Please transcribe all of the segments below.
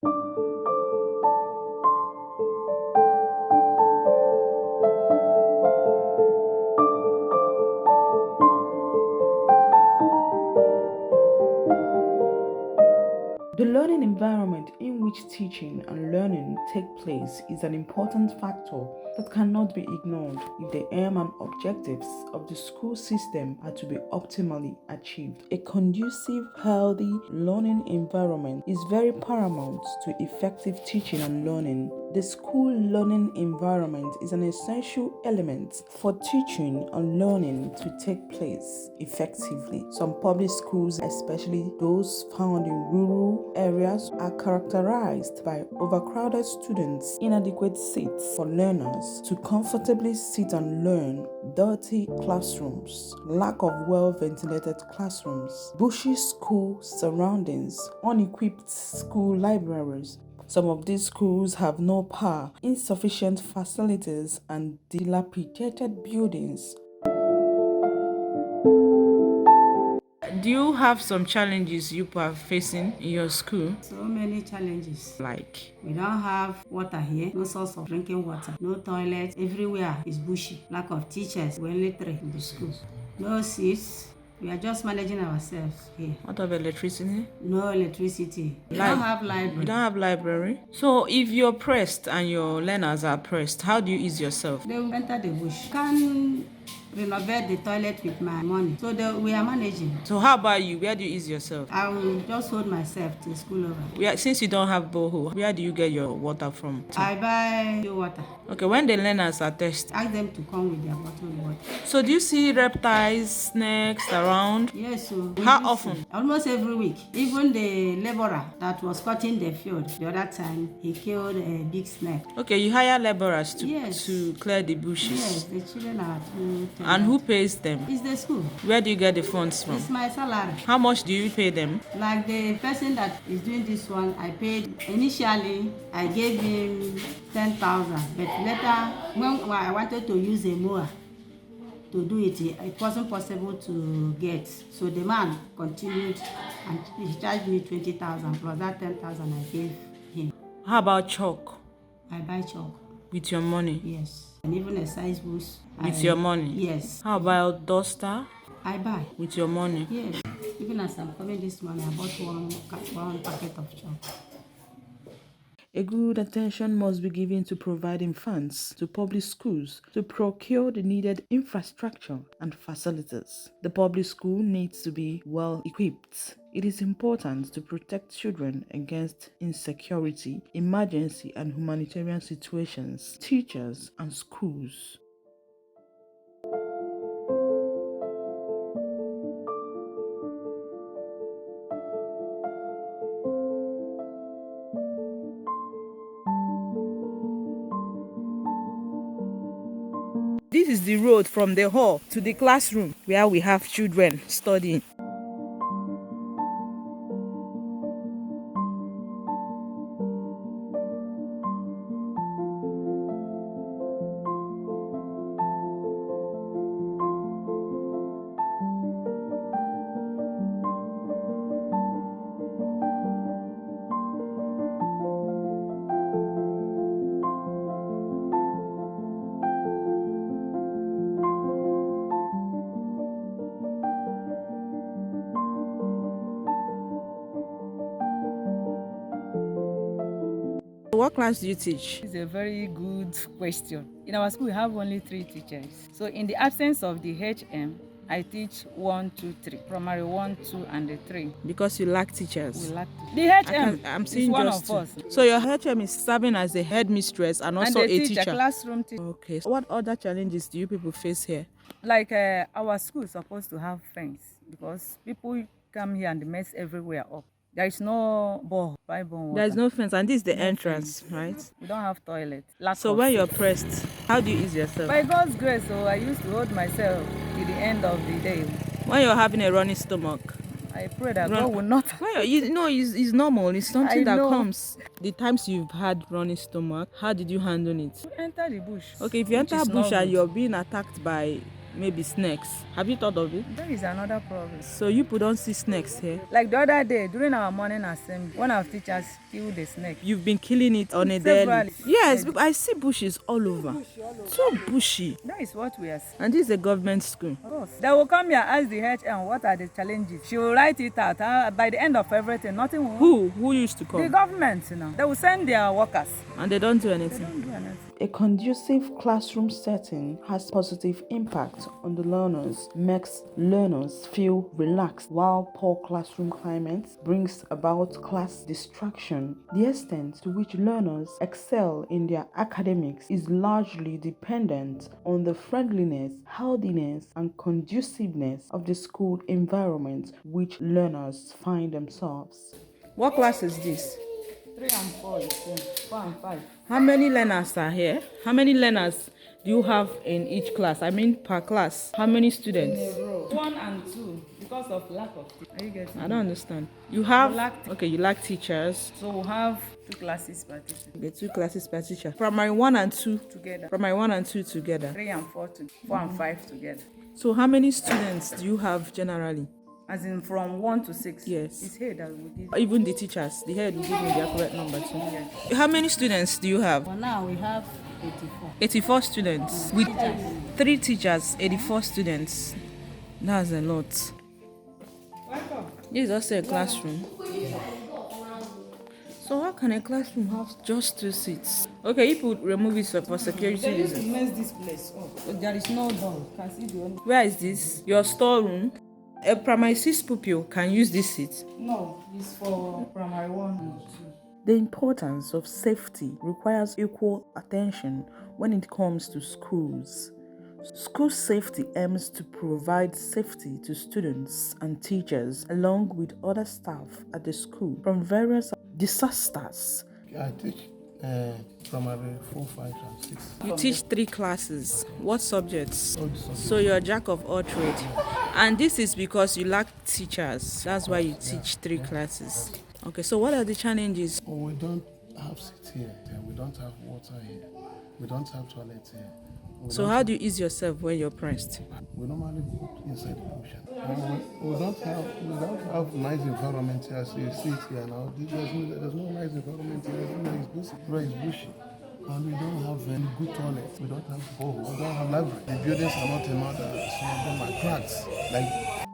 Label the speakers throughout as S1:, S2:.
S1: The learning environment in which teaching and learning take place is an important factor that cannot be ignored if the aim and objectives of the school system are to be optimally achieved. A conducive, healthy learning environment is very paramount to effective teaching and learning. The school learning environment is an essential element for teaching and learning to take place effectively. Some public schools, especially those found in rural areas, are characterized by overcrowded students, inadequate seats for learners to comfortably sit and learn, dirty classrooms, lack of well-ventilated classrooms, bushy school surroundings, unequipped school libraries. Some of these schools have no power, insufficient facilities, and dilapidated buildings. Do you have some challenges you are facing in your school?
S2: So many challenges.
S1: Like,
S2: We don't have water here, no source of drinking water, no toilet, everywhere is bushy. Lack of teachers, we're only 3 in the school. No seats. We are just managing ourselves here.
S1: what of electricity?
S2: No electricity. We don't have library.
S1: You don't have library? So if you're pressed and your learners are pressed, how do you ease yourself?
S2: They will enter the bush. Can renovate the toilet with my money. So we are managing.
S1: So how about you? Where do you ease yourself?
S2: I will just hold myself till school over.
S1: Since you don't have borehole, where do you get your water from?
S2: I buy pure water.
S1: Okay, when the learners are thirsty,
S2: Ask them to come with their bottled water.
S1: so do you see reptiles, snakes around?
S2: Yes, so
S1: How often?
S2: Almost every week. Even the laborer that was cutting the field the other time, he killed a big snake.
S1: Okay, you hire laborers
S2: Yes.
S1: to clear the bushes.
S2: Yes, the children are too.
S1: And who pays them?
S2: It's the school.
S1: Where do you get the funds from?
S2: It's my salary.
S1: How much do you pay them?
S2: Like the person that is doing this one, I paid initially. I gave him 10,000, but later when I wanted to use a mower to do it, it wasn't possible to get. So the man continued and he charged me 20,000 plus that 10,000 I gave him.
S1: How about chalk?
S2: I buy chalk.
S1: With your money?
S2: Yes. And even a size bush.
S1: With your money?
S2: Yes.
S1: How about duster?
S2: I buy.
S1: With your money?
S2: Yes. Even as I'm coming this morning, I bought one packet of chalk.
S1: A good attention must be given to providing funds to public schools to procure the needed infrastructure and facilities. The public school needs to be well equipped. It is important to protect children against insecurity, emergency, and humanitarian situations, teachers, and schools. This is the road from the hall to the classroom where we have children studying. What class do you teach?
S3: It's a very good question. In our school, we have only 3 teachers. So in the absence of the HM, I teach 1, 2, 3. Primary 1, 2, and the 3.
S1: Because you lack teachers.
S3: We lack the HM.
S1: I'm seeing
S3: is one
S1: just
S3: of us.
S1: So your HM is serving as a headmistress and also
S3: And they
S1: a
S3: teach
S1: teacher.
S3: a classroom teacher.
S1: Okay. So what other challenges do you people face here?
S3: Like our school is supposed to have fence because people come here and mess everywhere up. There is no pipe water.
S1: There is no fence, and this is the entrance, right?
S3: We don't have toilet.
S1: So when you're pressed, how do you ease yourself?
S3: By God's grace, so I used to hold myself till the end of the day.
S1: When you're having a running stomach,
S3: I pray that God will not.
S1: well, it's normal. It's something
S3: I
S1: that
S3: know.
S1: comes. The times you've had running stomach, how did you handle it?
S3: Enter the bush.
S1: Okay, if you
S3: which
S1: enter
S3: is
S1: bush
S3: not
S1: and
S3: good.
S1: you're being attacked by maybe snakes. Have you thought of it?
S3: That is another problem.
S1: So you put don't see snakes here?
S3: Like the other day, during our morning assembly, one of our teachers killed a snake.
S1: You've been killing it on a daily. Yes, I see bushes all over. So bushy.
S3: That is what we are seeing.
S1: And this is a government school.
S3: Of course. They will come here, ask the HM what are the challenges. She will write it out. By the end of everything, nothing will.
S1: Who used to come?
S3: The government, They will send their workers.
S1: And they don't do anything.
S3: They don't do anything.
S1: A conducive classroom setting has positive impact on the learners, makes learners feel relaxed, while poor classroom climate brings about class distraction. The extent to which learners excel in their academics is largely dependent on the friendliness, healthiness, and conduciveness of the school environment which learners find themselves. What class is this?
S3: 3 and 4 is 4 and 5.
S1: How many learners are here? How many learners do you have in each class? I mean per class. How many students?
S3: In a row. 1 and 2 because of lack of teachers. Are you getting
S1: I don't understand. You have you lack teachers.
S3: So we have 2 classes per teacher.
S1: Okay, 2 classes per teacher. Primary 1 and 2
S3: together.
S1: Primary 1 and 2 together.
S3: 3 and 4 4 and 5 together.
S1: So how many students do you have generally?
S3: As in from 1 to 6.
S1: Yes.
S3: It's here that we give.
S1: Even the teachers, the head will give me the correct number too.
S3: Yes.
S1: How many students do you have?
S2: For now, we have 84.
S1: 84 students. With 3 teachers, 84 students. That's a lot.
S3: Welcome.
S1: This is also a classroom. So how can a classroom have just 2 seats? Okay, you could remove it for security reasons.
S3: Mess this place up. But there is no door. Can see the only.
S1: Where is this? Your storeroom? A primary 6 pupil can use this seat.
S3: No, it's for primary 1 and 2.
S1: The importance of safety requires equal attention when it comes to schools. School safety aims to provide safety to students and teachers along with other staff at the school from various disasters.
S4: I teach primary 4, 5, and 6.
S1: You teach 3 classes. What subjects?
S4: All the subjects.
S1: So you're a jack of all trades. And this is because you lack teachers. That's why you teach 3 classes. Okay, so what are the challenges?
S4: Oh, we don't have seats here. We don't have water here. We don't have toilets here.
S1: So how do you ease yourself when you're pressed?
S4: We normally go inside the bush. We don't have nice environment here. So you see it here now. There's no nice environment here. Everywhere is bushy. And we don't have any good toilets. We don't have bowl. We don't have library. The buildings are not enough. Some of them are cracks.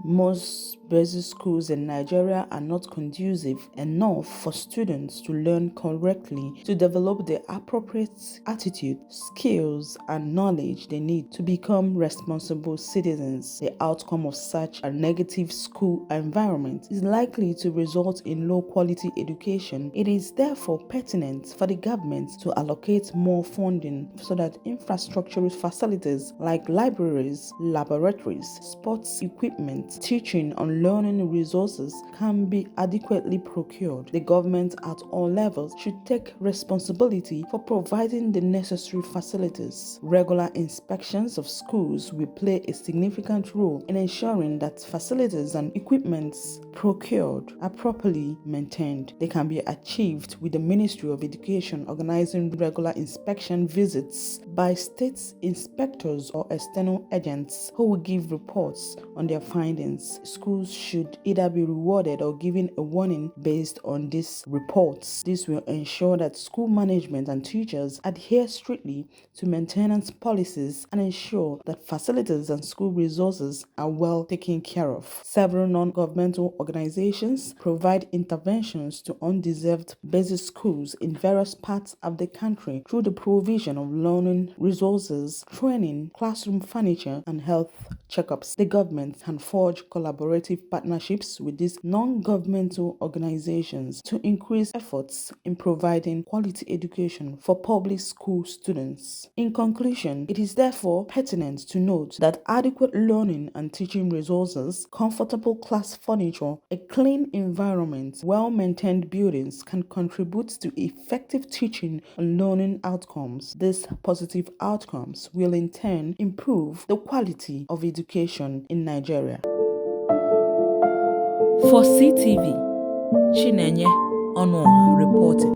S1: Most basic schools in Nigeria are not conducive enough for students to learn correctly, to develop the appropriate attitude, skills, and knowledge they need to become responsible citizens. The outcome of such a negative school environment is likely to result in low quality education. It is therefore pertinent for the government to allocate more funding so that infrastructure facilities like libraries, laboratories, sports equipment, teaching and learning resources can be adequately procured. The government at all levels should take responsibility for providing the necessary facilities. Regular inspections of schools will play a significant role in ensuring that facilities and equipments procured are properly maintained. They can be achieved with the Ministry of Education organizing regular inspection visits by state inspectors or external agents who will give reports on their findings. Schools should either be rewarded or given a warning based on these reports. This will ensure that school management and teachers adhere strictly to maintenance policies and ensure that facilities and school resources are well taken care of. Several non-governmental organizations provide interventions to undeserved basic schools in various parts of the country through the provision of learning resources, training, classroom furniture, and health checkups. The government can forge collaborative partnerships with these non-governmental organizations to increase efforts in providing quality education for public school students. In conclusion, it is therefore pertinent to note that adequate learning and teaching resources, comfortable class furniture, a clean environment, well-maintained buildings can contribute to effective teaching and learning outcomes. These positive outcomes will in turn improve the quality of education in Nigeria. For CTV, Chinenye Onoha reporting.